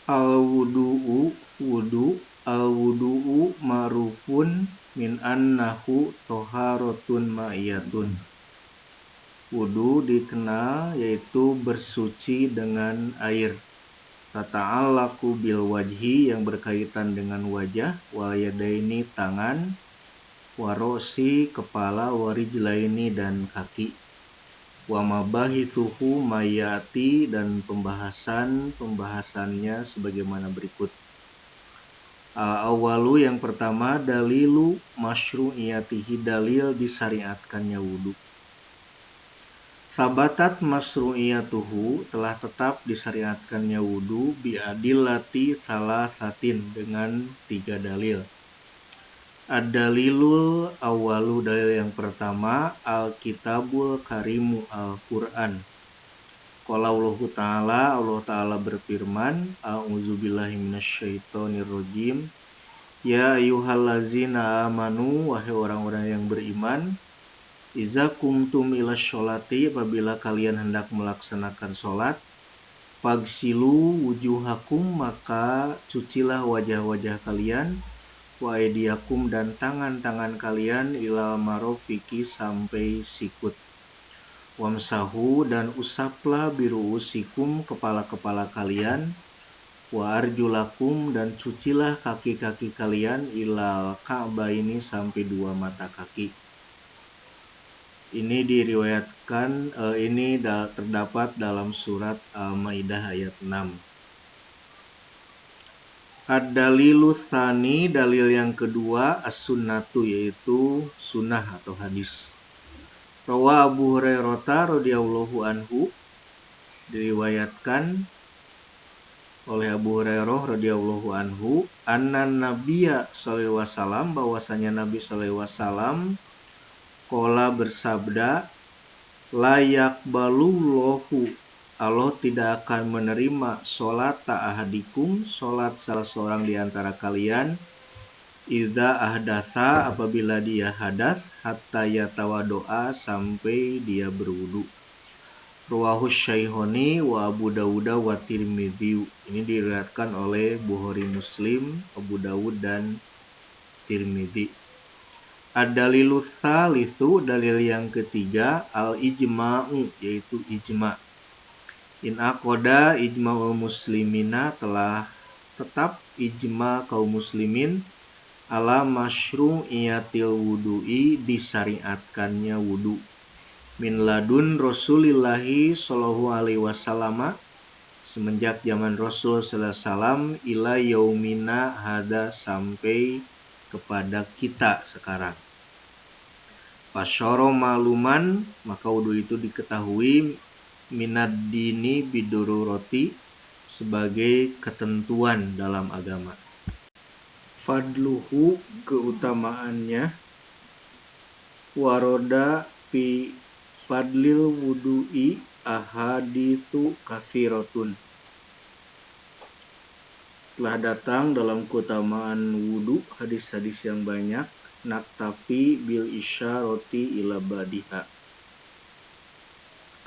Al-wudu'u wudu al-wudu'u ma'rufun min annahu toharotun ma'iyatun. Wudu dikenal yaitu bersuci dengan air. Tata'allaku bil wajhi yang berkaitan dengan wajah, wal yadaini tangan, warosi kepala, warijlaini dan kaki. Wa mabahithuhu mayati dan pembahasannya sebagaimana berikut. Awalu yang pertama dalilu masyru'iyatihi, dalil disyariatkannya wudu. Sabatat masyru'iyatuhu, telah tetap disyariatkannya wudu biadillati salasatin, dengan 3 dalil. Ad-dalilul awalu, dalil yang pertama, al-kitabul karimu, Al-Quran. Qala Allah Ta'ala berfirman, a'udzubillahi minasyaitonirrajim, ya ayyuhallazina amanu, wahai orang-orang yang beriman, iza kumtum ila sholati, apabila kalian hendak melaksanakan sholat, fagsilu wujuhakum, maka cucilah wajah-wajah kalian, wa aydiyakum, dan tangan-tangan kalian, ilal marofiki, sampai sikut. Wamsahu, dan usaplah biruusikum, kepala-kepala kalian, wa arjulakum, dan cucilah kaki-kaki kalian, ilal ka'baini, sampai 2 mata kaki. Ini diriwayatkan, terdapat dalam surat Al-Maidah ayat 6. Ad-dalilu tsani, dalil yang kedua, as-sunnatu, yaitu sunnah atau hadis. Rawa Abu Hurairah radhiyallahu anhu, diriwayatkan oleh Abu Hurairah radhiyallahu anhu, annan nabiyya sallallahu alaihi wasallam, bahwasanya Nabi sallallahu alaihi wasallam qala, bersabda, la yaqbalullahu, Allah tidak akan menerima sholat ahadikum, sholat salah seorang di antara kalian, idza ahdatsa, apabila dia hadas, hatta yatawadoa, sampai dia berwudu. Ruwahu Syaikhoni wa Abu Dawud wa Tirmidzi. Ini diriwayatkan oleh Bukhari, Muslim, Abu Dawud dan Tirmidzi. Ad-dalilu tsalitsu, dalil yang ketiga, al-ijma'u, yaitu ijma'. In aqoda ijma'ul muslimina, telah tetap ijma' kaum muslimin, ala masyru'iyatil wudu'i, disyariatkannya wudu, min ladun Rasulillahi sallallahu alaihi wasallam, semenjak zaman Rasul sallallahu alaihi wasallam, ila yaumina hada, sampai kepada kita sekarang. Fasyara maluman, maka wudu itu diketahui, minad dini bidururoti, sebagai ketentuan dalam agama. Fadluhu, keutamaannya, waroda fi fadlil wudu'i ahaditsu katsiratun, telah datang dalam keutamaan wudu hadis-hadis yang banyak. Naktafi bil isyarati ila badiha,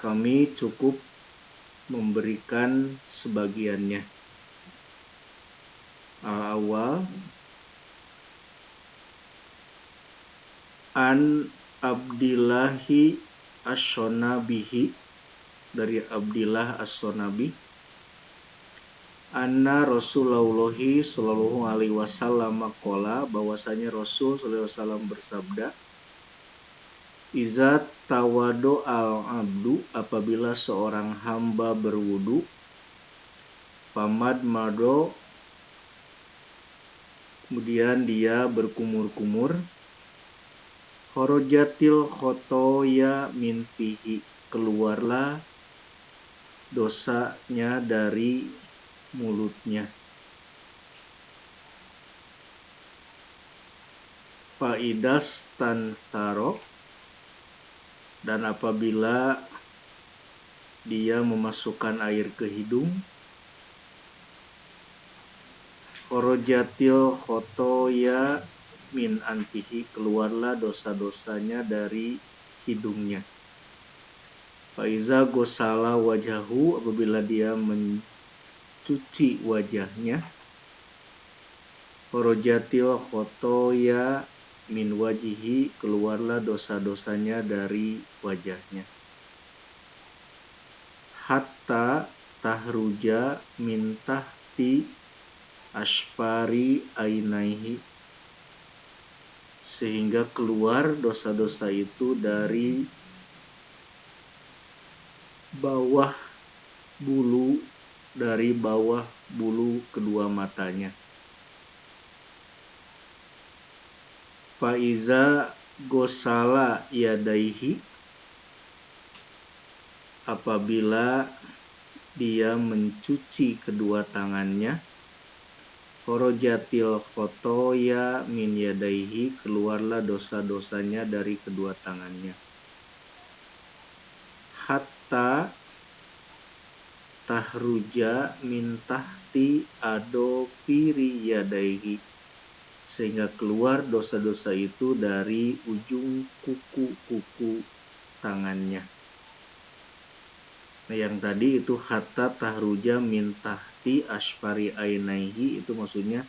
kami cukup memberikan sebagiannya. Awal, an Abdillahi as-Sonabihi, dari Abdillah as-Sonabi, anna Rasulullahi sallallahu alaihi wasallam qala, bahwasanya Rasul sallallahu alaihi wasallam bersabda, iza tawado al-abdu, apabila seorang hamba berwudu, famad mado, kemudian dia berkumur-kumur, khorojatil khotoya min fihi, keluarlah dosanya dari mulutnya. Faidas tantaro, dan apabila dia memasukkan air ke hidung, khorojatil khotoya min anfihi, keluarlah dosa-dosanya dari hidungnya. Faiza gosala wajahu, apabila dia mencuci wajahnya. Kharajatil khotoya min wajihi, keluarlah dosa-dosanya dari wajahnya. Hatta tahruja min tahti asfari ainaihi, sehingga keluar dosa-dosa itu dari bawah bulu kedua matanya. Faiza gosala yadaihi, apabila dia mencuci kedua tangannya. Kharajatil khotoya min yadaihi, keluarlah dosa-dosanya dari kedua tangannya. Hatta tahruja min tahti adofiri yadaihi, sehingga keluar dosa-dosa itu dari ujung kuku-kuku tangannya. Nah, yang tadi itu hatta tahruja min tahti asfari ainaihi, itu maksudnya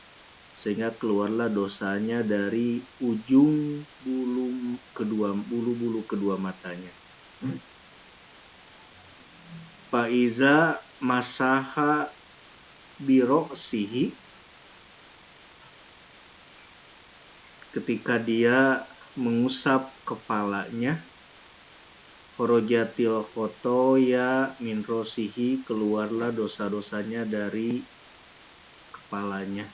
sehingga keluarlah dosanya dari ujung bulu kedua matanya. Faiza masaha biroksihi, ketika dia mengusap kepalanya. Kharajatil khotoya min rosihi, keluarlah dosa-dosanya dari kepalanya.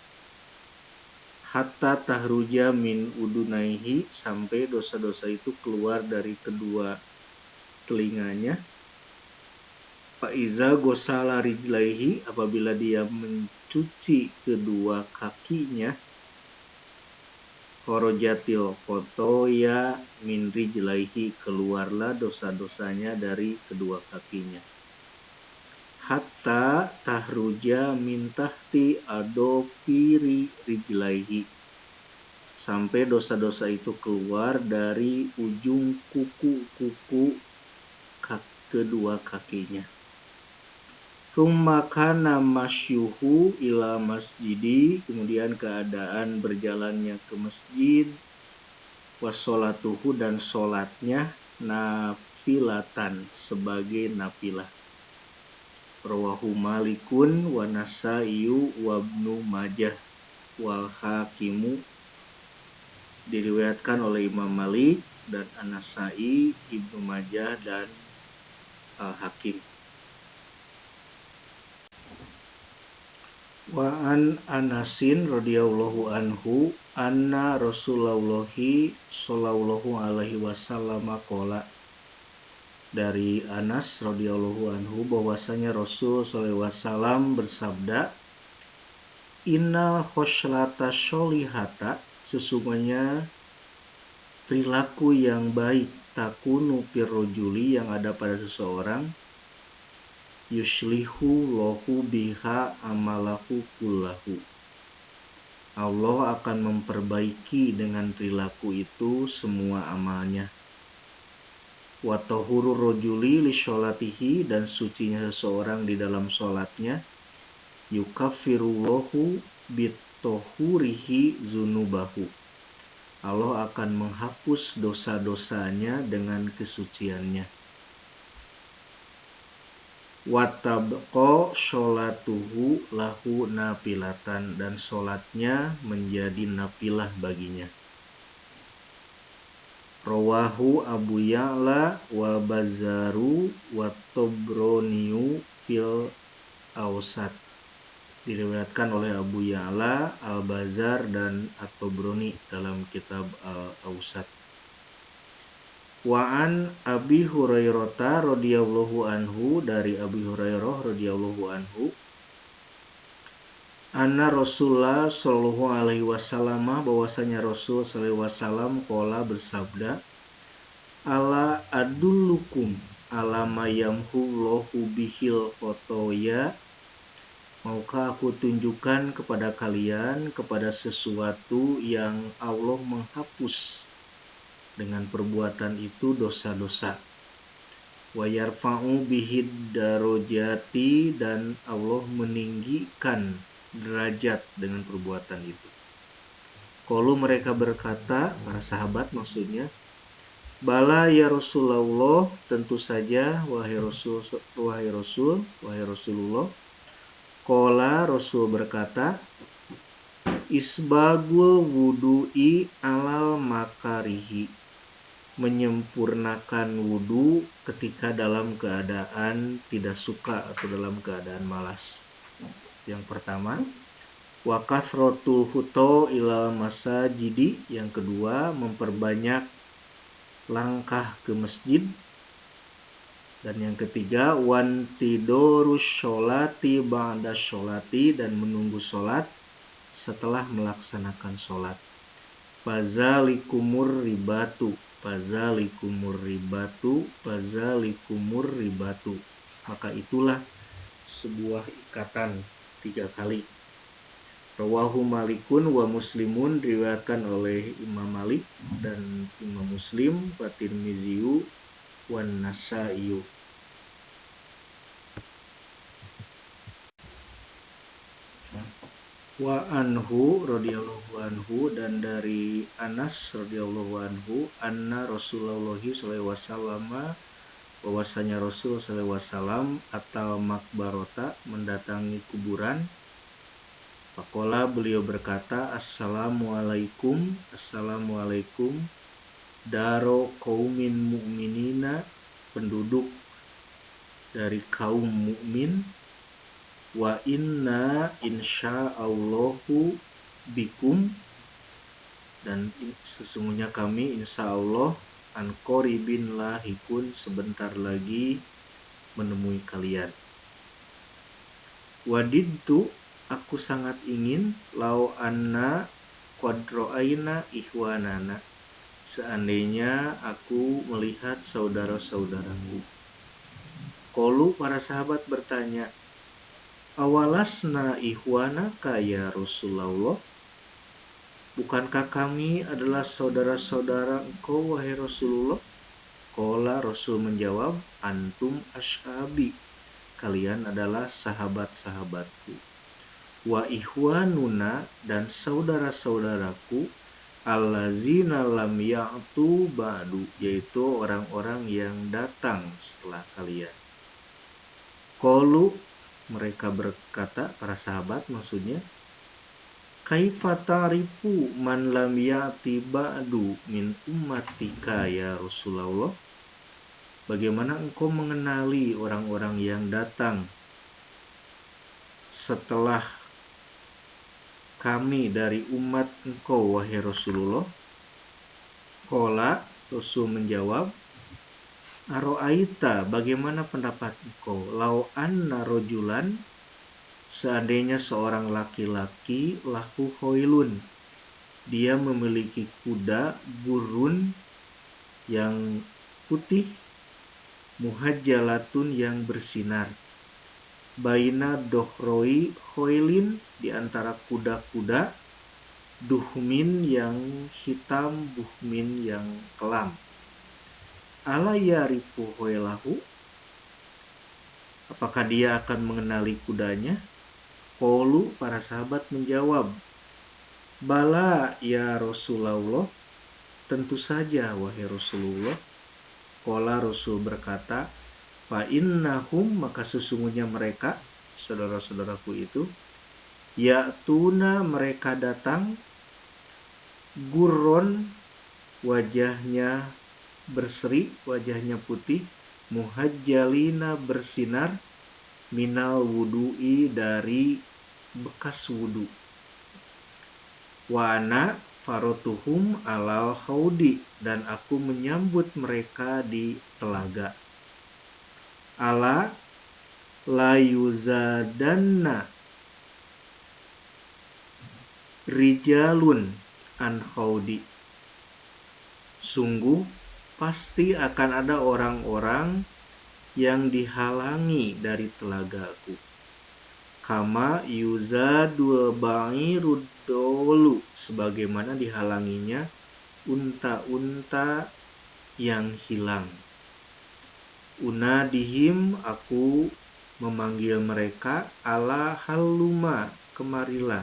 Hatta tahruja min udunaihi, sampai dosa-dosa itu keluar dari kedua telinganya. Faiza gosala rijlaihi, apabila dia mencuci kedua kakinya. Kharajatil khotoya min rijlaihi, keluarlah dosa-dosanya dari kedua kakinya. Hatta tahruja min tahti adofiri rijlaihi, sampai dosa-dosa itu keluar dari ujung kuku-kuku kedua kakinya. Tsumma kana masyuhu ila masjidi, kemudian keadaan berjalannya ke masjid. Wassolatuhu, dan sholatnya. Nafilatan, sebagai nafilah. Rawahu Malikun wa Nasaiyu wa Ibnu Majah wal Hakimu, diriwayatkan oleh Imam Malik dan An-Nasai, Ibnu Majah dan Al-Hakim. Wa an Anasin radhiyallahu anhu anna Rasulullahi sallallahu alaihi wasallam qala, dari Anas radhiyallahu anhu bahwasanya Rasul sallallahu alaihi wasallam bersabda, innal khoslata sholihata, sesungguhnya perilaku yang baik, takunu firrojuli, yang ada pada seseorang, yuslihu lahu biha amalahu kullahu, Allah akan memperbaiki dengan perilaku itu semua amalnya. Wa tahuru rojuli li sholatihi, dan sucinya seseorang di dalam sholatnya. Yukafirullahu bitohurihi zunubahu, Allah akan menghapus dosa-dosanya dengan kesuciannya. Watabqa sholatuhu lahu nafilatan, dan sholatnya menjadi nafilah baginya. Rawahu Abu Ya'la wa Bazzaru wa Tabraniyu fil Awsat, diriwayatkan oleh Abu Ya'la, Al-Bazzar dan At-Tabrani dalam kitab Al-Awsat. Wa an Abi Hurairah radhiyallahu anhu, dari Abi Hurairah radhiyallahu anhu, anna Rasulullah sallallahu alaihi wasallam, bahwasanya Rasul sallallahu alaihi wasallam qala, bersabda, ala adullukum ala ma yamhullahu bihil khotoya, maukah aku tunjukkan kepada kalian kepada sesuatu yang Allah menghapus dengan perbuatan itu dosa-dosa. wa yarfa'u bihid darajati, dan Allah meninggikan derajat dengan perbuatan itu. Qalu mereka berkata, para sahabat maksudnya, bala ya Rasulullah, tentu saja wahai Rasulullah. Qala, Rasul berkata, isbagul wudu'i alal makarihi, menyempurnakan wudu ketika dalam keadaan tidak suka atau dalam keadaan malas. Yang pertama, wa kathratul huto ilal masajidi, yang kedua memperbanyak langkah ke masjid, dan yang ketiga wantidorus sholati ba'da sholati, dan menunggu sholat setelah melaksanakan sholat. Fazalikumur ribatu, maka itulah sebuah ikatan 3 kali. Rawahu Malikun wa Muslimun, diriwayatkan oleh Imam Malik dan Imam Muslim, wa Tirmiziyu wan Nasaiyu. Wa anhu radhiyallahu anhu, dan dari Anas radhiyallahu anhu, anna Rasulullah sallallahu alaihi wasallam, bahwasanya Rasul sallallahu alaihi wasallam atau makbarota, mendatangi kuburan. Faqala, beliau berkata, assalamualaikum daro qaumin mu'minina, penduduk dari kaum mukmin, wa inna insyaallahu bikum, dan sesungguhnya kami insyaallah an qaribin lahikun, sebentar lagi menemui kalian. Wadidtu, aku sangat ingin, lau anna qad ra'aina ikhwanana, seandainya aku melihat saudara-saudaraku. Qalu, para sahabat bertanya, awalasna ikhwanaka ya Rasulullah, bukankah kami adalah saudara-saudara engkau wahai Rasulullah? Qala, Rasul menjawab, antum ashabi, kalian adalah sahabat-sahabatku. Wa ikhwanuna, dan saudara-saudaraku, allazina lam ya'tu ba'du, yaitu orang-orang yang datang setelah kalian. Qalu, mereka berkata, para sahabat maksudnya, kaifa ta'rifu man lam ya'ti ba'du min ummatika ya Rasulullah, bagaimana engkau mengenali orang-orang yang datang setelah kami dari umat engkau wahai Rasulullah? Qala, Rasul menjawab, aro'aita, bagaimana pendapat engkau, lau anna rojulan, seandainya seorang laki-laki, lahu khoilun, dia memiliki kuda burun yang putih, muhajjalatun, yang bersinar, baina dohroi khoilin, di antara kuda-kuda, duhmin yang hitam, buhmin yang kelam. Ala yarifu khoilahu, apakah dia akan mengenali kudanya? Qalu, para sahabat menjawab, bala ya Rasulullah, tentu saja wahai Rasulullah. Qala, Rasul berkata, fa innahum, maka sesungguhnya mereka, saudara-saudaraku itu, ya'tuna, mereka datang, gurron, wajahnya berseri, wajahnya putih, muhajjalina, bersinar, minal wudu'i, dari bekas wudu, wa ana farotuhum alal haudi, dan aku menyambut mereka di telaga. Ala layuzadanna rijalun an haudi, sungguh pasti akan ada orang-orang yang dihalangi dari telagaku. Kama yuzadul ba'irud dolu, sebagaimana dihalanginya unta-unta yang hilang. Unadihim, aku memanggil mereka, ala haluma, kemarilah.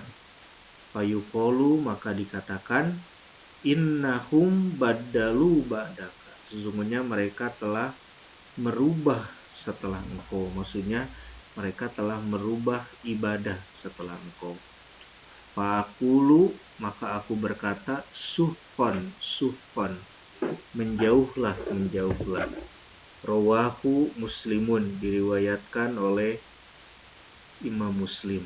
Fayuqolu, maka dikatakan, innahum baddalu ba'daka, sesungguhnya mereka telah merubah setelah engkau. Maksudnya mereka telah merubah ibadah setelah engkau. Faqulu, maka aku berkata, suhqan, suhqan, menjauhlah, menjauhlah. Rawahu Muslimun, diriwayatkan oleh Imam Muslim.